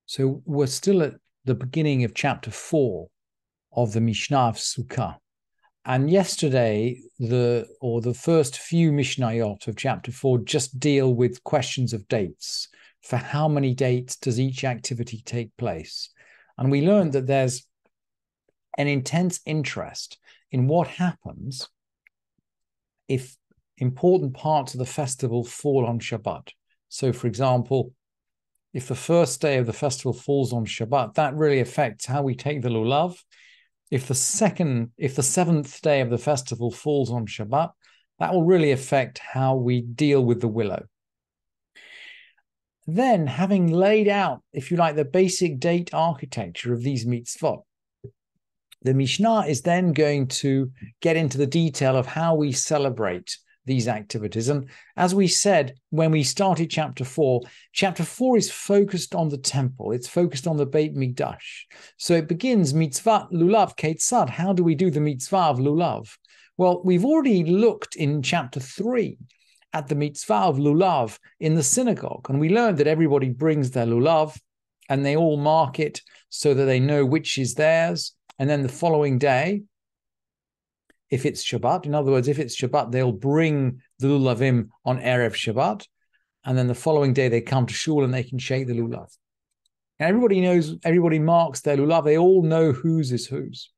So we're still at the beginning of chapter 4 of the Mishnah of Sukkah. And yesterday, the first few Mishnayot of chapter 4 just deal with questions of dates. For how many dates does each activity take place? And we learned that there's an intense interest in what happens if important parts of the festival fall on Shabbat. So, for example, if the first day of the festival falls on Shabbat, that really affects how we take the lulav. If the seventh day of the festival falls on Shabbat, that will really affect how we deal with the willow. Then, having laid out, if you like, the basic date architecture of these mitzvot, the Mishnah is then going to get into the detail of how we celebrate these activities. And as we said when we started chapter 4 is focused on the temple. It's focused on the Beit Mikdash. So it begins mitzvah lulav ketzad. How do we do the mitzvah of lulav? Well, we've already looked in chapter 3 at the mitzvah of lulav in the synagogue, and we learned that everybody brings their lulav and they all mark it so that they know which is theirs. And then the following day, if it's Shabbat, in other words, if it's Shabbat, they'll bring the lulavim on Erev Shabbat. And then the following day, they come to shul and they can shake the lulav. And everybody marks their lulav. They all know whose is whose.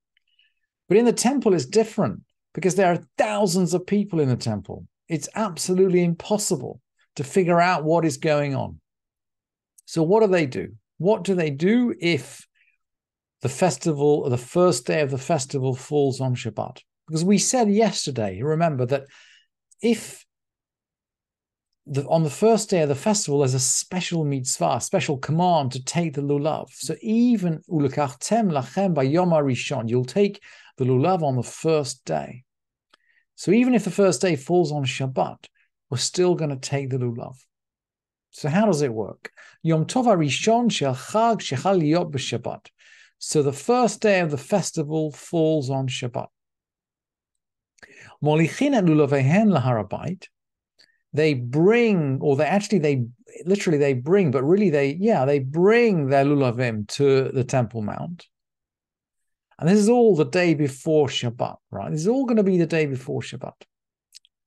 But in the temple, it's different because there are thousands of people in the temple. It's absolutely impossible to figure out what is going on. So what do they do? What do they do if the festival, or the first day of the festival falls on Shabbat? Because we said yesterday, remember, that if on the first day of the festival, there's a special mitzvah, a special command to take the lulav. So even ulekachtem lachem bayom harishon, you'll take the lulav on the first day. So even if the first day falls on Shabbat, we're still going to take the lulav. So how does it work? Yom tov harishon shel chag shechal liyot b'Shabbat. So the first day of the festival falls on Shabbat. Molichin et lulavehen laharabait. They bring, or they bring, but really they bring their lulavim to the Temple Mount. And this is all the day before Shabbat, right? This is all going to be the day before Shabbat.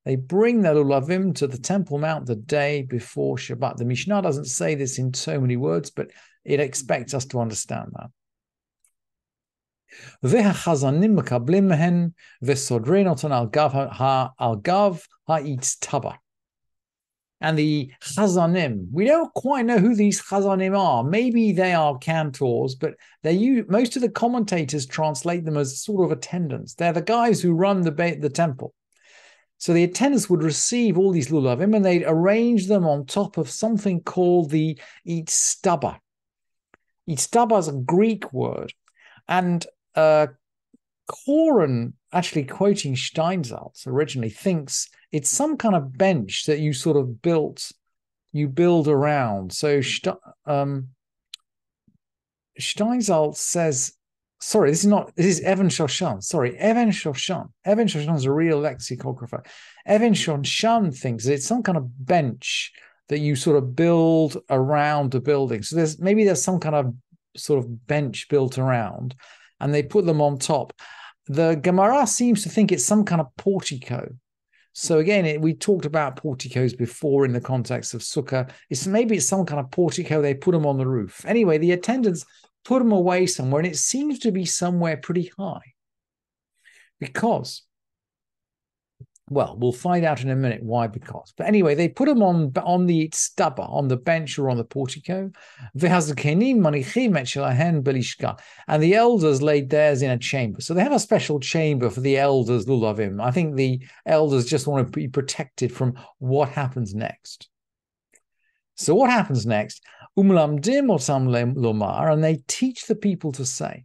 They bring their lulavim to the Temple Mount the day before Shabbat. The Mishnah doesn't say this in so many words, but it expects us to understand that. והחזנים מקבלים מהן וסודרים אותן על גב האצטבה. And the chazanim, we don't quite know who these chazanim are. Maybe they are cantors, but most of the commentators translate them as sort of attendants. They're the guys who run the temple. So the attendants would receive all these lulavim and they'd arrange them on top of something called the itztaba. Itztaba is a Greek word. And Koren, actually quoting Steinsaltz originally, thinks it's some kind of bench that you sort of build around. So Steinsaltz says, sorry, this is Evan Shoshan. Sorry, Evan Shoshan. Evan Shoshan is a real lexicographer. Evan Shoshan thinks that it's some kind of bench that you sort of build around the building. So there's some kind of sort of bench built around, and they put them on top. The Gemara seems to think it's some kind of portico. So again, we talked about porticos before in the context of Sukkah. Maybe it's some kind of portico. They put them on the roof. Anyway, the attendants put them away somewhere, and it seems to be somewhere pretty high. Because, well, we'll find out in a minute why because. But anyway, they put them on the itztaba, on the bench or on the portico. And the elders laid theirs in a chamber. So they have a special chamber for the elders, lulavim. I think the elders just want to be protected from what happens next. So what happens next? Umlamdim otam lomar, and they teach the people to say,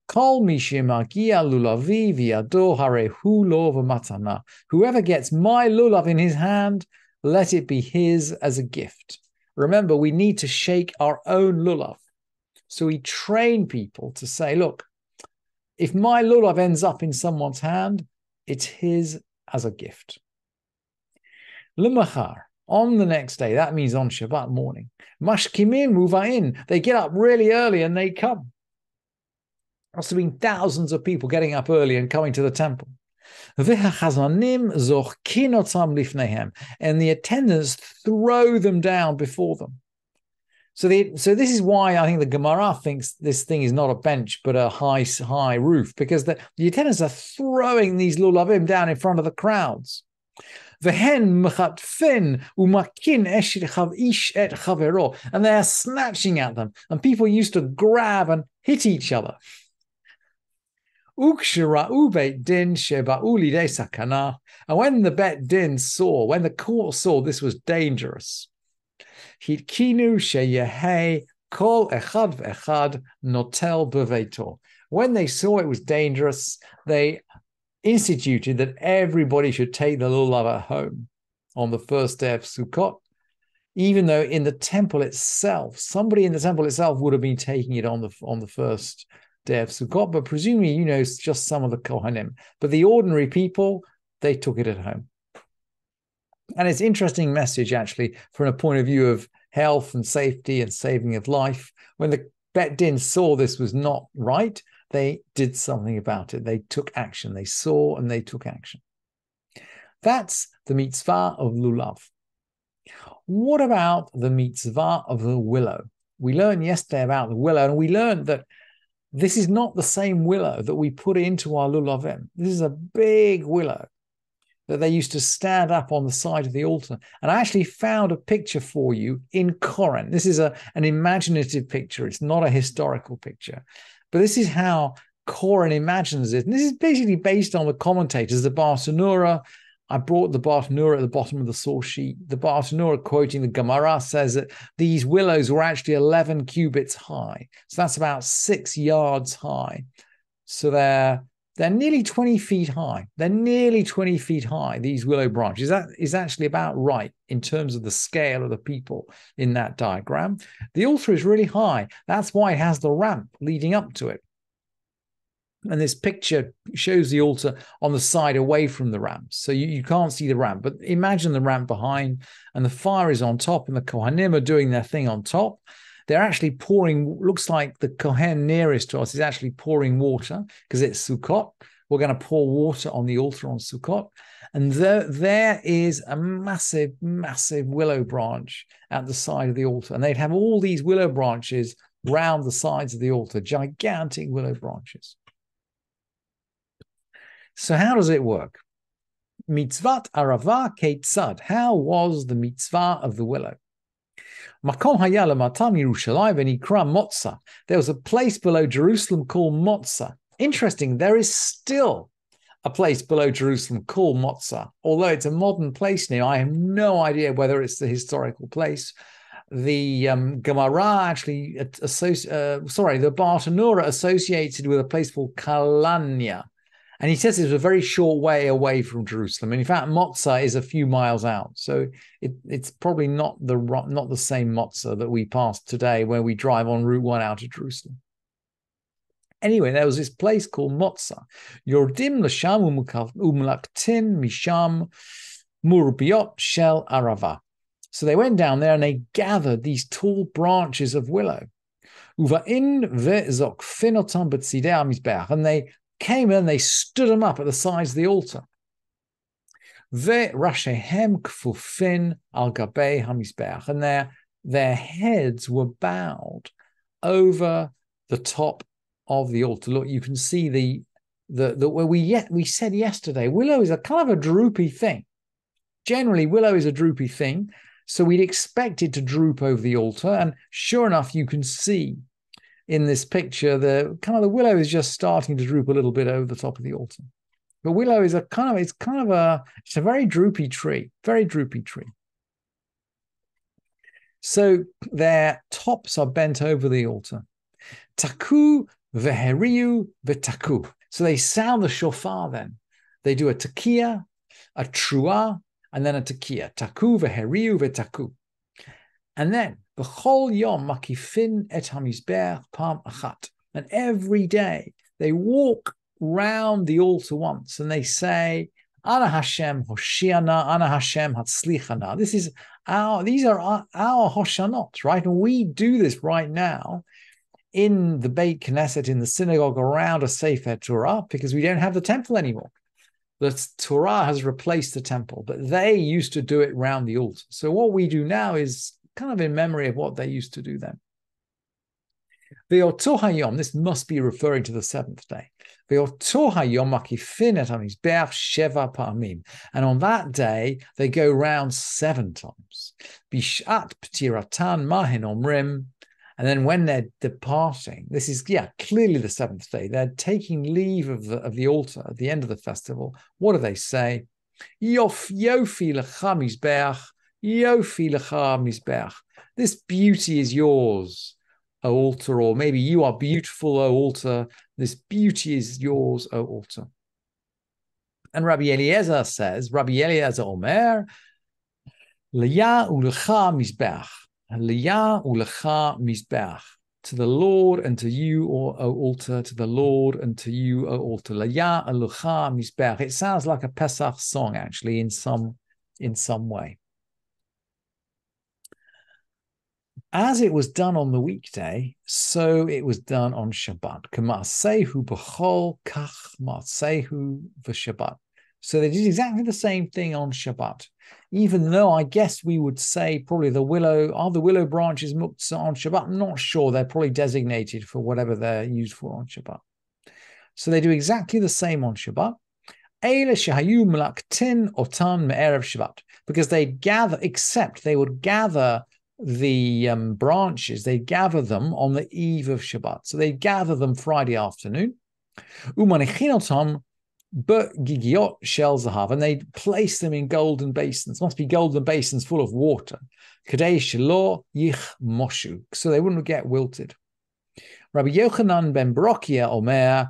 Kol mishimagia lulavi viado harehu lo v'matana. Whoever gets my lulav in his hand, let it be his as a gift. Remember, we need to shake our own lulav. So we train people to say, look, if my lulav ends up in someone's hand, it's his as a gift. L'machar, On the next day, that means on Shabbat morning. Mashkimin, Muvain, they get up really early and they come. Must have been thousands of people getting up early and coming to the temple. And the attendants throw them down before them. So this is why I think the Gemara thinks this thing is not a bench but a high roof, because the attendants are throwing these lulavim down in front of the crowds. And they are snatching at them, and people used to grab and hit each other. And when the Bet Din saw, when the court saw this was dangerous, when they saw it was dangerous, they instituted that everybody should take the lulav home on the first day of Sukkot, even though in the temple itself, somebody in the temple itself would have been taking it on the first day of Sukkot, but presumably, it's just some of the Kohanim. But the ordinary people, they took it at home. And it's an interesting message, actually, from a point of view of health and safety and saving of life. When the Bet Din saw this was not right, they did something about it. They took action. They saw and they took action. That's the mitzvah of lulav. What about the mitzvah of the willow? We learned yesterday about the willow, and we learned that this is not the same willow that we put into our lulavim. This is a big willow that they used to stand up on the side of the altar. And I actually found a picture for you in Koren. This is an imaginative picture. It's not a historical picture. But this is how Koren imagines it. And this is basically based on the commentators, the Bartanura. I brought the Bartanura at the bottom of the source sheet. The Bartanura, quoting the Gemara, says that these willows were actually 11 cubits high. So that's about 6 yards high. So they're nearly 20 feet high. They're nearly 20 feet high, these willow branches. That is actually about right in terms of the scale of the people in that diagram. The altar is really high. That's why it has the ramp leading up to it. And this picture shows the altar on the side away from the ramp. So you can't see the ramp, but imagine the ramp behind, and the fire is on top, and the Kohanim are doing their thing on top. They're actually pouring, looks like the Kohen nearest to us is actually pouring water because it's Sukkot. We're going to pour water on the altar on Sukkot. And there is a massive, massive willow branch at the side of the altar. And they'd have all these willow branches round the sides of the altar, gigantic willow branches. So how does it work? Mitzvat arava keitzad. How was the mitzvah of the willow? Makom hayala matam Yerushalayim v'nikra Motza. There was a place below Jerusalem called Motza. Interesting, there is still a place below Jerusalem called Motza. Although it's a modern place now, I have no idea whether it's the historical place. The Gemara actually, the Bartanura associated with a place called Kalanya. And he says it's a very short way away from Jerusalem. And in fact, Motza is a few miles out. So it's probably not the same Motza that we passed today where we drive on Route 1 out of Jerusalem. Anyway, there was this place called Motza. Yordim l'sham umlaktin misham murbiot shel arava. So they went down there and they gathered these tall branches of willow. Uva'in ve'zokfin otam b'tzidei hamizbeach. And they came and they stood them up at the sides of the altar. Ve'rashehem kfufin al gabei hamizbeach. And their heads were bowed over the top of the altar. Look, you can see the where we said yesterday, willow is a kind of a droopy thing. Generally, willow is a droopy thing, so we'd expect it to droop over the altar. And sure enough, you can see in this picture the willow is just starting to droop a little bit over the top of the altar. But willow is it's a very droopy tree, very droopy tree. So their tops are bent over the altar. Taku veheriu v'taku. So they sound the shofar then. They do a tekiah, a truah, and then a tekiah. Taku veheriu v'taku. And then, b'chol yom makifin et hamizbeach pam achat. And every day they walk round the altar once and they say, Ana Hashem Hoshiana, Ana Hashem Hatzlichana. These are our Hoshanot, right? And we do this right now in the Beit Knesset, in the synagogue, around a Sefer Torah, because we don't have the temple anymore. The Torah has replaced the temple, but they used to do it around the altar. So what we do now is kind of in memory of what they used to do then. This must be referring to the seventh day. And on that day, they go round 7 times. And then when they're departing, this is, clearly the 7th day. They're taking leave of the altar at the end of the festival. What do they say? Yofi lecha mizbeach, yofi lecha mizbeach. This beauty is yours, O altar, or maybe you are beautiful, O altar. This beauty is yours, O altar. And Rabbi Eliezer says, Rabbi Eliezer Omer, Leya ulecha mizbeach. Leya ulecha mizbeach. To the Lord and to you, O altar, to the Lord and to you, O altar. Leya ulecha mizbeach. It sounds like a Pesach song, actually, in some way. As it was done on the weekday, so it was done on Shabbat. K'ma'asehu b'chol kach ma'asehu v'Shabbat. So they did exactly the same thing on Shabbat. Even though I guess we would say probably the willow branches muktzah on Shabbat? I'm not sure. They're probably designated for whatever they're used for on Shabbat. So they do exactly the same on Shabbat. Eile shehayu melaktin otan me'erev Shabbat. Because they would gather the branches, they gather them on the eve of Shabbat. So they gather them Friday afternoon. Umanechinotam gigiot shel zahav, and they place them in golden basins. Must be golden basins full of water. Kadei shelo yich moshu, so they wouldn't get wilted. Rabbi Yochanan ben Brokia Omer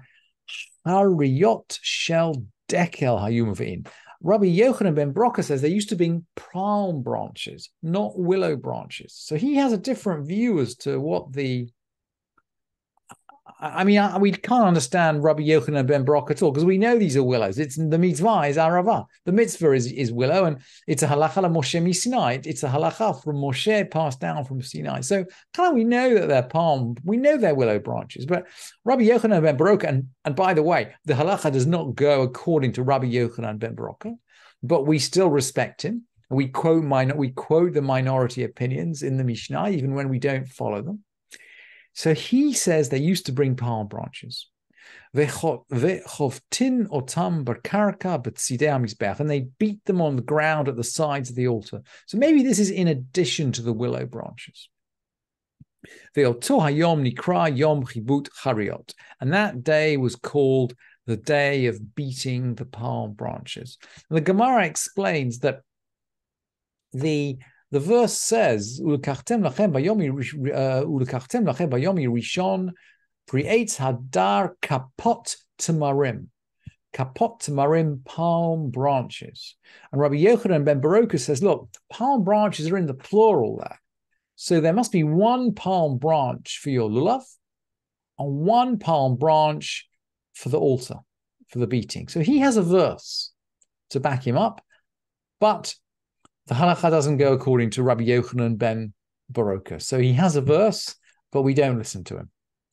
hariyot shel dekel hayum v'in. Rabbi Yochanan ben Broka says they used to be palm branches, not willow branches. So he has a different view as to what we can't understand Rabbi Yochanan ben Broka at all, because we know these are willows. It's the mitzvah is arava. The mitzvah is willow, and it's a halacha Moshe Sinai. It's a halacha from Moshe passed down from Sinai. So we know that they're palm, we know they're willow branches. But Rabbi Yochanan ben Broka, and by the way, the halacha does not go according to Rabbi Yochanan ben Broka, but we still respect him. We quote the minority opinions in the Mishnah, even when we don't follow them. So he says they used to bring palm branches. And they beat them on the ground at the sides of the altar. So maybe this is in addition to the willow branches. And that day was called the day of beating the palm branches. And the Gemara explains that the verse says, "Ulekachtem lachem bayomi rishon pri'etz hadar kapot tamarim." Kapot tamarim, palm branches. And Rabbi Yochanan ben Baroka says, look, palm branches are in the plural there. So there must be one palm branch for your lulav and one palm branch for the altar, for the beating. So he has a verse to back him up, but the halacha doesn't go according to Rabbi Yochanan ben Baroka. So he has a verse, but we don't listen to him.